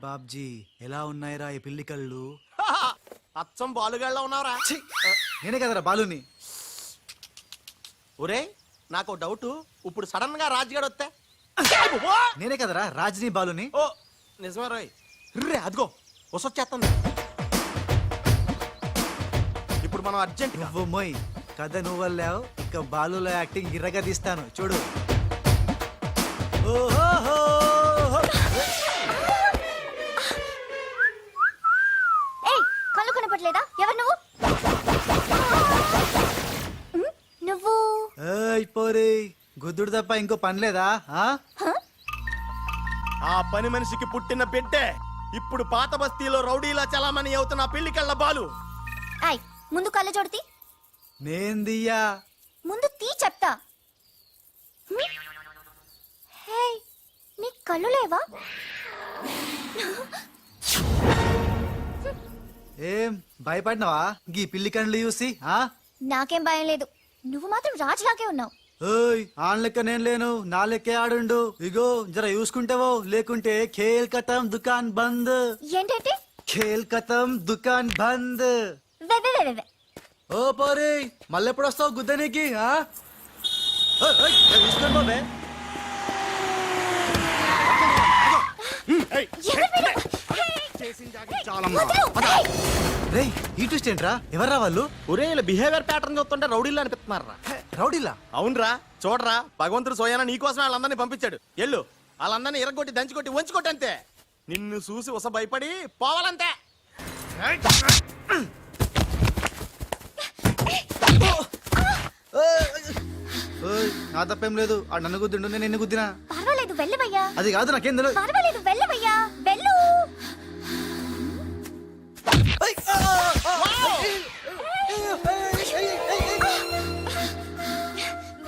బాబ్జీ ఎలా ఉన్నాయిరా ఈ పిల్లి కళ్ళు? అచ్చం బాలుగాళ్ళ ఉన్నావురా. నేనే కదరా బాలుని. ఒరే నాకు డౌట్, ఇప్పుడు సడన్ గా రాజుగాడు వస్తే? నేనే కదరా రాజుని బాలుని. ఓ నిజమే రోయ్. రే అదిగో వసొచ్చేస్తుంది. ఇప్పుడు మనం అర్జెంట్ నువ్వు మొయ్ కథ నువ్వు వెళ్ళావు, ఇక బాలులో యాక్టింగ్ గిర్రగా తీస్తాను చూడు. ఓహో కళ్ళు కనపట్లేదా? ఎవరు నువ్వు? నువ్వు పోరే గుద్దుడు తప్ప ఇంకో పని లేదా? ఆ పని మనిషికి పుట్టిన బిడ్డే ఇప్పుడు పాత బస్తీలో రౌడీలా చలామణి అవుతున్న పిల్లి కళ్ళ బాలు. ఐ ముందు కళ్ళ జోడితి. నేందియ్యా ముందు తీ చెప్తా. హే నీ కళ్ళు లేవా? ఏం భయపడినావా గీ పిల్లి కండ్లు చూసి? నాకేం భయం లేదు, నువ్వు మాత్రం రాజులాగే ఉన్నావు. ఓయ్ ఆన్ లెక్క నేను లేను, నా లెక్కే ఆడుండు. ఇగో జర చూసుకుంటావో, లేకుంటే ఖేల్ ఖతం దుకాన్ బంద్. ఏంటంటే ఖేల్ ఖతం దుకాన్ బంద్. వె ఓ పోరే మళ్ళెప్పుడు వస్తావు గుద్దనికి? చూసుకొని పోవే. రేయ్ ఈ ట్విస్ట్ ఏంట్రా? ఎవర్రా వాళ్ళు? ఒరే ఇలా బిహేవియర్ ప్యాటర్న్ చూస్తుంటే రౌడీలు అనిపిస్తున్నారా? రౌడీలా? అవునరా, చూడరా భగవంతుడు సోయానా నీకోసమే వాళ్ళందరినీ పంపించాడు. ఎల్లు వాళ్ళందరినీ ఇరగొట్టి దంచుకొట్టి వంచుకొట్టి అంతే. నిన్ను చూసి ఉస భయపడి పోవాలంతే. నా తప్పేం లేదు, ఆ నన్ను గుద్దిండు, నేను నిన్ను గుద్దినా. పర్వాలేదు వెళ్ళవయ్యా. అది కాదు నాకేం తెలియదు. పర్వాలేదు వెళ్ళవయ్యా, వెళ్ళు.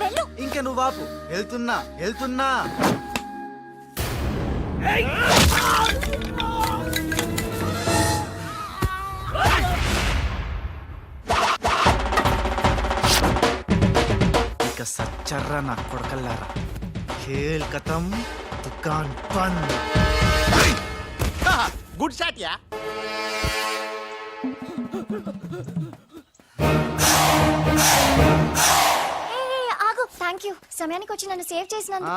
వెళ్ళు. ఇంకా నువ్వు వాపు. వెళ్తున్నా వెళ్తున్నా. ఇక సచ్చర్రా నా కొడకల్లారా. ఖేల్ ఖతం దుకాన్ బంద్. గుడ్ షాట్ యా. ఆగు, థ్యాంక్ యూ. సమయానికి వచ్చి నన్ను సేవ్ చేసినందుకు.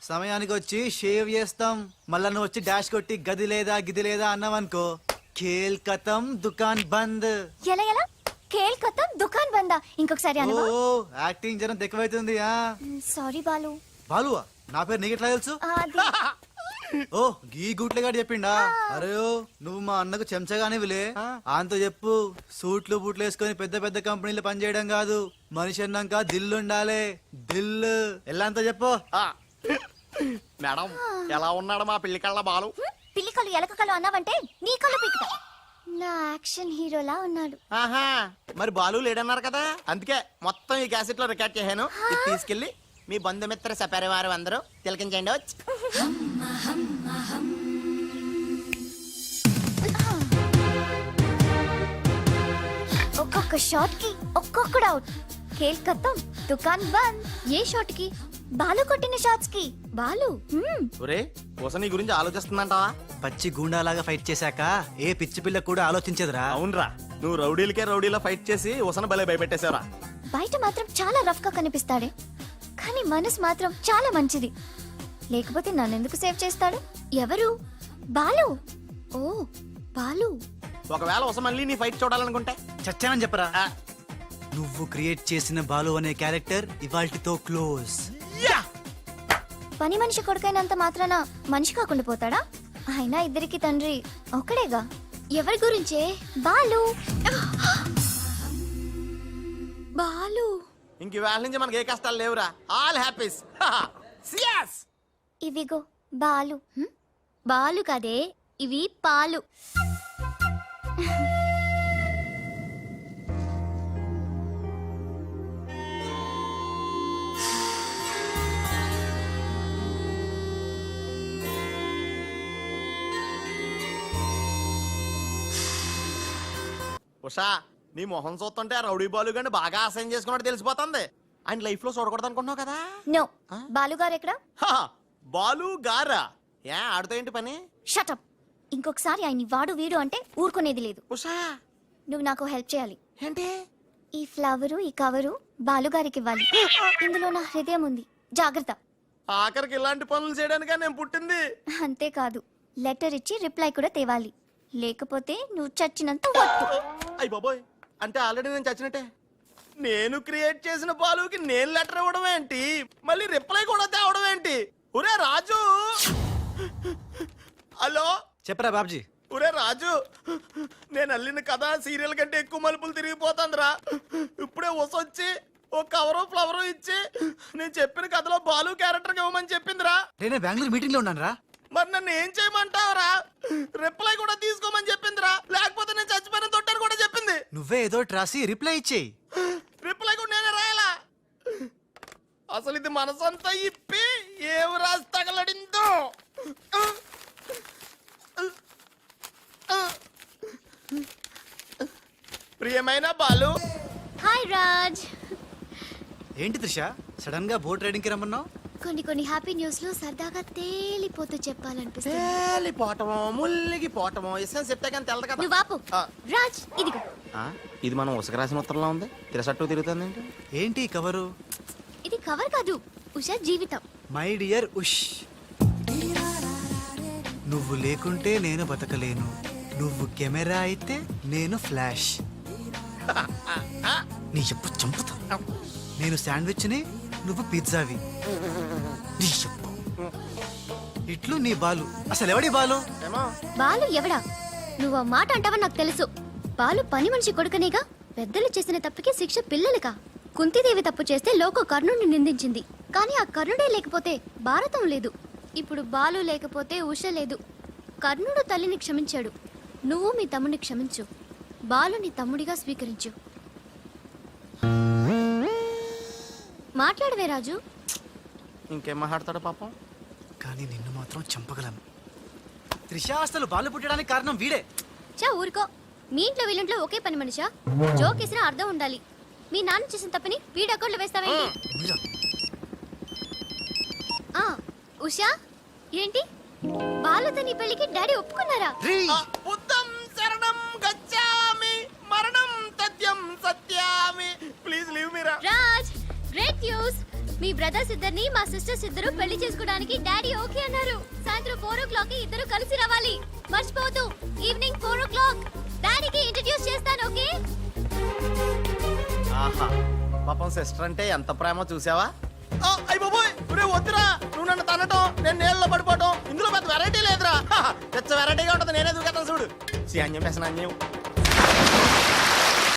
సమయానికి వచ్చి షేవ్ చేస్తాం. మళ్ళా నువ్వు వచ్చి డాష్ కొట్టి గది లేదా గిది లేదా అన్నావనుకో, ఖేల్ ఖతం దుకాన్ బంద్. ఎలా ఎలా? ఖేల్ ఖతం దుకాన్ బందా? ఇంకొకసారి అనవా? ఓ యాక్టింగ్ జనం ఎక్కువైతుంది. సారీ బాలు. బాలువా? నా పేరు నీకు ఎట్లా తెలుసు? ఓ గీ గుట్లగాడు చెప్పిండా? అరే నువ్వు మా అన్నకు చెంచగానే విలే. అంత చెప్పు, సూట్లు బూట్లు వేసుకొని పెద్ద పెద్ద కంపెనీలు పనిచేయడం కాదు, మనిషి అన్నాక దిల్లు ఉండాలి. దిల్లు ఎల్లంతా చెప్పు. మేడం ఎలా ఉన్నాడు మా పిల్లి కళ్ళ బాలు? పిల్లి కళ్ళు ఎలక కళ్ళు అన్నావంటే నీ కళ్ళు పీకుతా. నా యాక్షన్ హీరోలా ఉన్నాడు. ఆహా మరి బాలు లేడన్నారు కదా, అందుకే మొత్తం ఈ క్యాసెట్ లో రికార్డ్ చేశాను. ఇది తీసుకెళ్లి మీ బంధుమిత్ర సపరివారు అందరూ తిలకించండి. ఒక్కొక్క షాట్ కి ఒక్కొక్కడు అవుట్. ఖేల్ ఖతం దుకాన్ బంద్. ఏ షాట్ కి? బాలు కొట్టిన షాట్స్ కి. బాలు ఒరే కోస నీ గురించి ఆలోచిస్తుందంటావా? పచ్చి గూండాలాగా ఫైట్ చేశాక ఏ పిచ్చి పిల్ల కూడా ఆలోచించదురా. అవునరా, నువ్వు రౌడీలకే రౌడీలో ఫైట్ చేసి ఉసన భలే భయపెట్టేశారా. బయట మాత్రం చాలా రఫ్ గా కనిపిస్తాడే, కానీ మనసు మాత్రం చాలా మంచిది. లేకపోతే నన్ను ఎందుకు సేవ్ చేస్తాడు? ఎవరు? బాలు. ఓ బాలు. ఒకవేళ ఉస మళ్ళీ నీ ఫైట్ చూడాలనుకుంటే చచ్చానని చెప్పరా. నువ్వు క్రియేట్ చేసిన బాలు అనే క్యారెక్టర్ ఇవాల్టితో క్లోజ్. పని మనిషి కొడుకైనంత మాత్రాన మనిషి కాకుండా పోతాడా? అయినా ఇద్దరికి తండ్రి ఒక్కడేగా. ఎవరి గురించే? బాలు. బాలు. ఇంక వేళ నుంచి మనకి ఏ కష్టాలు లేవురా. All happies. ఇవిగో బాలు. బాలు కదే, ఇవి పాలు. ఉషా నీ మొహం చూస్తుంటే రౌడీ బాలు గండి బాగా అసహ్యం చేసుకున్నట్టు తెలిసిపోతుంది. ఆయన లైఫ్ లో చూడకూడదు అనుకుంటున్నావు కదా. నో. బాలు గారు ఎక్కడ? బాలు గారా? ఏ ఆడుతో ఏంటి పని? షటప్. ఇంకొకసారి ఆయన్ని వాడు వీడు అంటే ఊరుకునేది లేదు. ఉషా నువ్వు నాకు హెల్ప్ చేయాలి. ఏంటి? ఈ ఫ్లవరు ఈ కవరు బాలుగారికి ఇవ్వాలి. ఇందులో నా హృదయం ఉంది, జాగ్రత్త. ఆఖరికి ఇలాంటి పనులు చేయడానికా నేను పుట్టింది? అంతేకాదు, లెటర్ ఇచ్చి రిప్లై కూడా తేవాలి. లేకపోతే నువ్వు చచ్చినంత ఒట్టు. అయ్యి బాబోయ్, అంటే ఆల్రెడీ నేను చచ్చినట్టే. నేను క్రియేట్ చేసిన బాలుకి నేను లెటర్ ఇవ్వడం ఏంటి, మళ్ళీ రిప్లై కూడా తేవడం ఏంటి? ఒరే రాజు, హలో. చెప్పరా బాబ్జీ. ఒరే రాజు, నేను అల్లిన కథ సీరియల్ కంటే ఎక్కువ మలుపులు తిరిగిపోతుందిరా. ఇప్పుడే వసొచ్చి ఓ కవరు ఫ్లవరు ఇచ్చి నేను చెప్పిన కథలో బాలు క్యారెక్టర్ ఇవ్వమని చెప్పిందిరా. నేను బెంగళూరు మీటింగ్ లో ఉన్నాను రా. మరి నన్ను ఏం చేయమంటావురా? రిప్లై కూడా తీసుకోమని చెప్పిందిరా, లేకపోతే నేను చచ్చిపోయిన తొట్టని కూడా చెప్పింది. నువ్వే ఏదో రాసి రిప్లై ఇచ్చేయి. రిప్లై కూడా నేనే రాయాలా? అసలు ఇది మనసంతా ఇప్పి ఏం రాసి తగలడిందో. ప్రియమైన బాలు. హాయ్ రాజ్. ఏంటి త్రిష, సడన్ గా బోట్ రైడింగ్ కి రమ్మన్నావు? కొన్ని హ్యాపీ న్యూస్ లో సరదాగా తేలిపోతూ చెప్పాలనిపిస్తుంది. తేలిపోవటమో ముల్లిగిపోవటమో ఇష్టం చెప్తే కానీ తెలదు కదా. నువ్వు ఆపు. ఆ. రాజ్, ఇదిగో. ఇది మనం ఉసక రాసిన ఉత్తరంలో ఉంది. తిరసట్టు తిరుగుతుంది ఏంటి? ఏంటి ఈ కవరు? ఇది కవర్ కాదు, ఉషా జీవితం. మై డియర్ ఉష్, నువ్వు లేకుంటే నేను బతకలేను. నువ్వు కెమెరా అయితే నేను ఫ్లాష్. నీ చెప్పు చంపుతా. నేను శాండ్విచ్ ని, నువ్వు పిజ్జావి. నీ చెప్పు. ఇట్లు నీ బాలు. అసలు ఎవడి బాలు? ఏమో బాలు ఎవడా? నువ్వు ఆ మాట అంటావని నాకు తెలుసు. బాలు పని మనిషి కొడుకనేగా. పెద్దలు చేసిన తప్పుకి శిక్ష పిల్లలకా? కుంతిదేవి తప్పు చేస్తే లోక కర్ణుడిని నిందించింది. కానీ ఆ కర్ణుడే లేకపోతే భారతం లేదు. ఇప్పుడు బాలు లేకపోతే ఉష లేదు. కర్ణుడు తల్లిని క్షమించాడు. నువ్వు మీ తమ్ముడిని క్షమించు. బాలుని తమ్ముడిగా స్వీకరించు. మాట్లాడవే రాజు. ఇంకేం మాట్లాడతాడు పాపం. కానీ నిన్ను మాత్రం చంపగలను. త్రిష, అసలు బాలు పుట్టడానికి కారణం వీడే. చా ఊరుకో. మీ ఇంట్లో వీళ్ళింట్లో ఒకే పని మనిషా? జోక్ వేసినా అర్థం ఉండాలి. మీ నాన్న చేసిన తప్పని వీడి అకౌంట్లో వేస్తావేంటి? మీరా? ఆ, ఉషా ఏంటి? బాలుతో నీ పెళ్లికి డాడీ ఒప్పుకున్నారా? రేయ్! బుద్ధం శరణం గచ్చామి, మరణం తథ్యం సత్యామి. ప్లీజ్ లీవ్ మీ రా. Raj, great news. మీ బ్రదర్స్ ఇద్దరిని మా సిస్టర్స్ ఇద్దరు పెళ్లి చేసుకోవడానికి డాడీ ఓకే అన్నారు. సాయంత్రం 4 o'clock ఇద్దరు కలిసి రావాలి. మర్చిపోవద్దు, ఈవినింగ్ 4 o'clock. డాడీకి ఇంట్రడ్యూస్ చేస్తాను, ఓకే? ఆహా, పాపం సిస్టర్ అంటే ఎంత ప్రేమ చూసావా? అయ్య బాబోయ్, ఒరే వద్దురా. నువ్వు నన్ను తనటం, నేను నీళ్ళలో పడిపోవటం, ఇందులో పెద్ద వెరైటీ లేదురా. పెద్ద వెరైటీగా ఉంటుంది. నేనే దూకేతాను చూడు. శ్రీ అన్యం పెసన అన్యం.